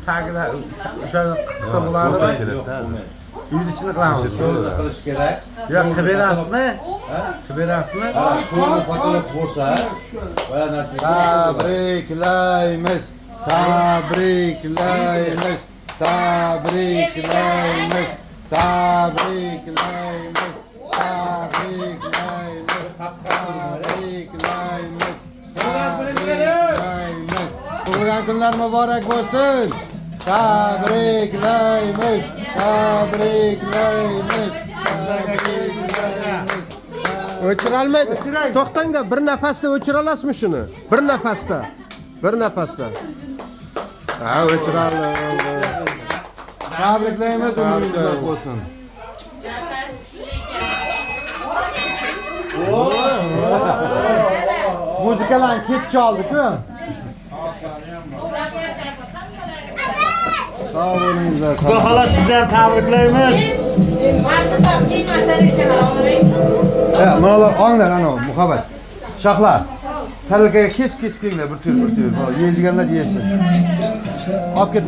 tagida o'sha qilsa bo'ladimi? Uyni ichini qilamiz. Shuni qilish kerak. Yo'q, qilib berasizmi? Qilib berasizmi? Shuni fotoğraf bo'lsa, va narsa. Tabriklaymiz. Tabriklaymiz. Tabriklaymiz. Tabriklaymiz. Tabriklaymiz. Tabriklaymiz. Tabriklaymiz. Tug'ilgan kunlar muborak bo'lsin. Tabriklaymiz. Tabriklaymiz. Tabriklaymiz. O'chirolmaydi. To'xtangda, bir nafasda o'chira olasizmi shuni? Bir nafasda. Bir nafasda. Ha, o'chiroldi. Tabriklaymiz, umringiz uzoq bo'lsin. Muzikalarni kech chaldik-ku. Sağ bo'linglar. Xudo xolos sizni ham tabriklaymiz. Manalar anglar ana muhabbat. Shoxlar. Taralkaga kes-kes qo'yinglar bir tur. Yeydiganlar yesin. Olib keting.